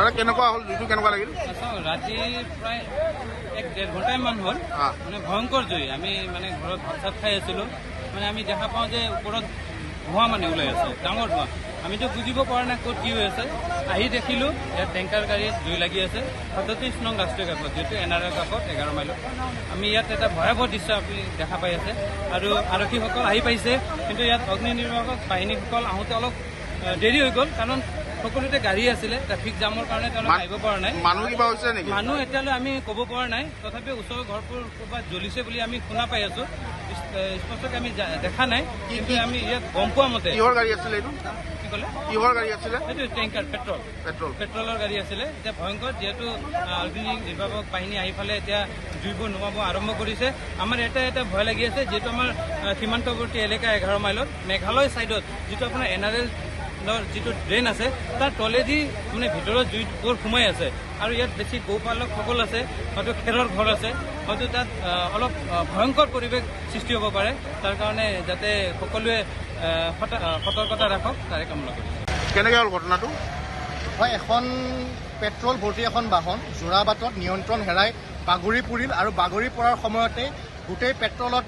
দাদা কেনেকুৱা হ'ল জুইটো কেনেকুৱা লাগিল ৰাতি প্ৰায় 1-1.5 ঘণ্টামান হ'ল মানে ভয়ংকৰ জুই আমি মানে ঘৰত ভাত চাত খাই আছিলোঁ মানে আমি দেখা পাওঁ যে ওপৰত ধোঁৱা মানে ওলাই আছে ডাঙৰ ধোঁৱা আমিতো বুজিব পৰা নাই ক'ত কি হৈ আছে আহি দেখিলোঁ ইয়াত টেংকাৰ গাড়ীত জুই লাগি আছে 37 নং ৰাষ্ট্ৰীয় ঘাটত যিহেতু NRৰ কাষত 11 মাইলত আমি ইয়াত এটা ভয়াৱহ দৃশ্য আপুনি দেখা পাই আছে আৰু আৰক্ষীসকল আহি পাইছে কিন্তু ইয়াত অগ্নি নিৰ্বাপক বাহিনীসকল আহোঁতে অলপ দেৰি হৈ গ'ল কাৰণ সকলোতে গাড়ী আছিলে ট্ৰাফিক জামৰ কাৰণে তেওঁলোকে আহিব পৰা নাই মানুহ কিবা হৈছে নেকি মানুহ এতিয়ালৈ আমি ক'ব পৰা নাই তথাপিও ওচৰৰ ঘৰবোৰ ক'ৰবাত জ্বলিছে বুলি আমি শুনা পাই আছোঁ স্পষ্টকৈ আমি দেখা নাই কিন্তু আমি ইয়াত গম পোৱা মতে কিহৰ গাড়ী আছিলে এইটো কি ক'লে কিহৰ গাড়ী আছিলে এইটো টেংকাৰ পেট্ৰলৰ গাড়ী আছিলে এতিয়া ভয়ংকৰ যিহেতু অগ্নি নিৰ্বাপক বাহিনী আহি ফালে এতিয়া জুইবোৰ নুমাব আৰম্ভ কৰিছে আমাৰ এটা ভয় লাগি আছে যিহেতু আমাৰ সীমান্তৱৰ্তী এলেকা 11 মাইলত মেঘালয় ছাইডত যিটো আপোনাৰ NRL যিটো ড্ৰেইন আছে তাৰ তলেদি মানে ভিতৰত জুইবোৰ সোমাই আছে আৰু ইয়াত বেছি গৌপালকসকল আছে হয়তো খেৰৰ ঘৰ আছে হয়তো তাত অলপ ভয়ংকৰ পৰিৱেশ সৃষ্টি হ'ব পাৰে তাৰ কাৰণে যাতে সকলোৱে সতৰ্কতা ৰাখক তাৰে কামনা কৰিছে কেনেকৈ হ'ল ঘটনাটো হয় এখন পেট্ৰল ভৰ্তি এখন বাহন যোৰাবাটত নিয়ন্ত্ৰণ হেৰাই বাগৰি পৰিল আৰু বাগৰি পৰাৰ সময়তে গোটেই পেট্ৰলত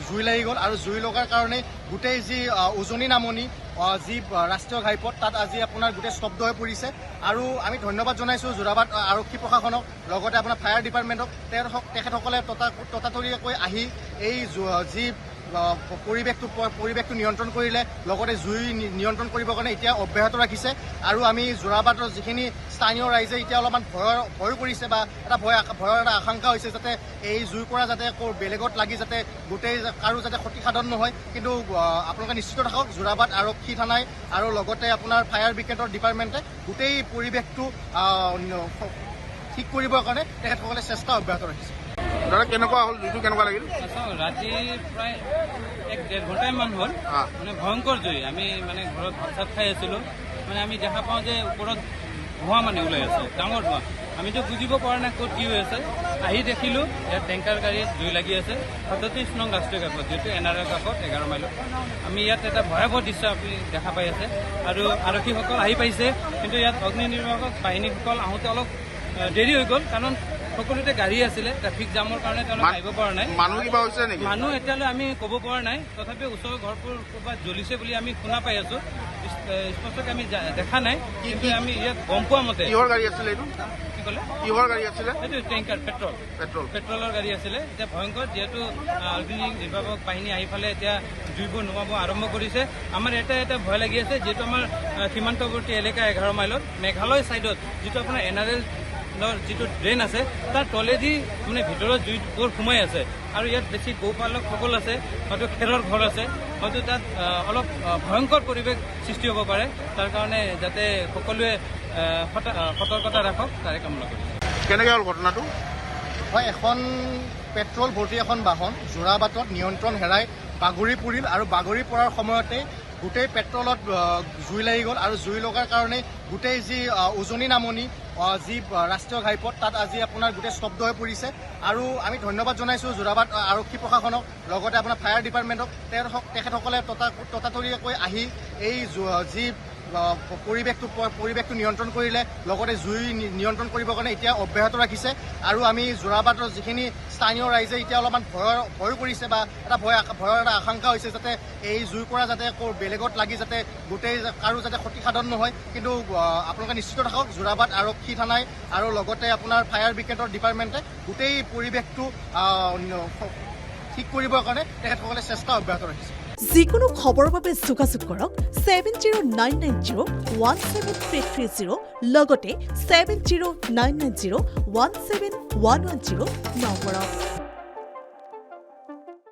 জুই লাগি গ'ল আৰু জুই লগাৰ কাৰণে গোটেই যি উজনি নামনি যি ৰাষ্ট্ৰীয় ঘাইপথ তাত আজি আপোনাৰ গোটেই স্তব্ধ হৈ পৰিছে আৰু আমি ধন্যবাদ জনাইছোঁ যোৰাবাট আৰক্ষী প্ৰশাসনক লগতে আপোনাৰ ফায়াৰ ডিপাৰ্টমেণ্টক তেখেতসকলে ততাতৰিয়াকৈ আহি এই যি পৰিৱেশটো নিয়ন্ত্ৰণ কৰিলে লগতে জুই নিয়ন্ত্ৰণ কৰিবৰ কাৰণে এতিয়া অব্যাহত ৰাখিছে আৰু আমি যোৰাবাটৰ যিখিনি স্থানীয় ৰাইজে এতিয়া অলপমান ভয় কৰিছে বা এটা ভয়ৰ এটা আশংকা হৈছে যাতে এই জুইৰ পৰা যাতে বেলেগত লাগি যাতে গোটেই কাৰো যাতে ক্ষতিসাধন নহয় কিন্তু আপোনালোকে নিশ্চিত থাকক যোৰাবাট আৰক্ষী থানাই আৰু লগতে আপোনাৰ ফায়াৰ ব্ৰিগেডৰ ডিপাৰ্টমেণ্টে গোটেই পৰিৱেশটো ঠিক কৰিবৰ কাৰণে তেখেতসকলে চেষ্টা অব্যাহত ৰাখিছে দাদা কেনেকুৱা হ'ল জুইটো কেনেকুৱা লাগিল ৰাতি প্ৰায় 1-1.5 ঘণ্টামান হ'ল মানে ভয়ংকৰ জুই আমি মানে ঘৰত ভাত চাত খাই আছিলোঁ মানে আমি দেখা পাওঁ যে ওপৰত ধোঁৱা মানে ওলাই আছে ডাঙৰ ধোঁৱা আমিতো বুজিব পৰা নাই ক'ত কি হৈ আছে আহি দেখিলোঁ ইয়াত টেংকাৰ গাড়ীত জুই লাগি আছে 37 নং ৰাষ্ট্ৰীয় ঘাটত যিহেতু NRৰ কাষত 11 মাইলত আমি ইয়াত এটা ভয়াৱহ দৃশ্য আপুনি দেখা পাই আছে আৰু আৰক্ষীসকল আহি পাইছে কিন্তু ইয়াত অগ্নি নিৰ্বাপক বাহিনীসকল আহোঁতে অলপ দেৰি হৈ গ'ল কাৰণ সকলোতে গাড়ী আছিলে ট্ৰাফিক জামৰ কাৰণে তেওঁলোকে আহিব পৰা নাই মানুহ কিবা হৈছে নেকি মানুহ এতিয়ালৈ আমি ক'ব পৰা নাই তথাপিও ওচৰৰ ঘৰবোৰ ক'ৰবাত জ্বলিছে বুলি আমি শুনা পাই আছোঁ স্পষ্টকৈ আমি দেখা নাই কিন্তু আমি ইয়াত গম পোৱা মতে কিহৰ গাড়ী আছিলে এইটো কি ক'লে কিহৰ গাড়ী আছিলে এইটো টেংকাৰ পেট্ৰলৰ গাড়ী আছিলে এতিয়া ভয়ংকৰ যিহেতু অগ্নি নিৰ্বাপক বাহিনী আহি ফালে এতিয়া জুইবোৰ নুমাব আৰম্ভ কৰিছে আমাৰ এটা ভয় লাগি আছে যিহেতু আমাৰ সীমান্তৱৰ্তী এলেকা 11 মাইলত মেঘালয় ছাইডত যিটো আপোনাৰ NRL যিটো ড্ৰেইন আছে তাৰ তলেদি মানে ভিতৰত জুইবোৰ সোমাই আছে আৰু ইয়াত বেছি গৌপালকসকল আছে হয়তো খেৰৰ ঘৰ আছে হয়তো তাত অলপ ভয়ংকৰ পৰিৱেশ সৃষ্টি হ'ব পাৰে তাৰ কাৰণে যাতে সকলোৱে সতৰ্কতা ৰাখক তাৰে কামনা কৰিছে কেনেকৈ হ'ল ঘটনাটো হয় এখন পেট্ৰল ভৰ্তি এখন বাহন যোৰাবাটত নিয়ন্ত্ৰণ হেৰাই বাগৰি পৰিল আৰু বাগৰি পৰাৰ সময়তে গোটেই পেট্ৰলত জুই লাগি গ'ল আৰু জুই লগাৰ কাৰণে গোটেই যি উজনি নামনি যি ৰাষ্ট্ৰীয় ঘাইপথ তাত আজি আপোনাৰ গোটেই স্তব্ধ হৈ পৰিছে আৰু আমি ধন্যবাদ জনাইছোঁ যোৰাবাট আৰক্ষী প্ৰশাসনক লগতে আপোনাৰ ফায়াৰ ডিপাৰ্টমেণ্টক তেখেতসকলে ততাতৰিয়াকৈ আহি এই যি পৰিৱেশটো নিয়ন্ত্ৰণ কৰিলে লগতে জুই নিয়ন্ত্ৰণ কৰিবৰ কাৰণে এতিয়া অব্যাহত ৰাখিছে আৰু আমি যোৰাবাটৰ যিখিনি স্থানীয় ৰাইজে এতিয়া অলপমান ভয় কৰিছে বা এটা ভয়ৰ এটা আশংকা হৈছে যাতে এই জুইৰ পৰা যাতে বেলেগত লাগি যাতে গোটেই কাৰো যাতে ক্ষতিসাধন নহয় কিন্তু আপোনালোকে নিশ্চিত থাকক যোৰাবাট আৰক্ষী থানাই আৰু লগতে আপোনাৰ ফায়াৰ ব্ৰিগেডৰ ডিপাৰ্টমেণ্টে গোটেই পৰিৱেশটো ঠিক কৰিবৰ কাৰণে তেখেতসকলে চেষ্টা অব্যাহত ৰাখিছে যিকোনো খবৰৰ বাবে যোগাযোগ কৰক 7099017330 লগতে 7099017110 নম্বৰত।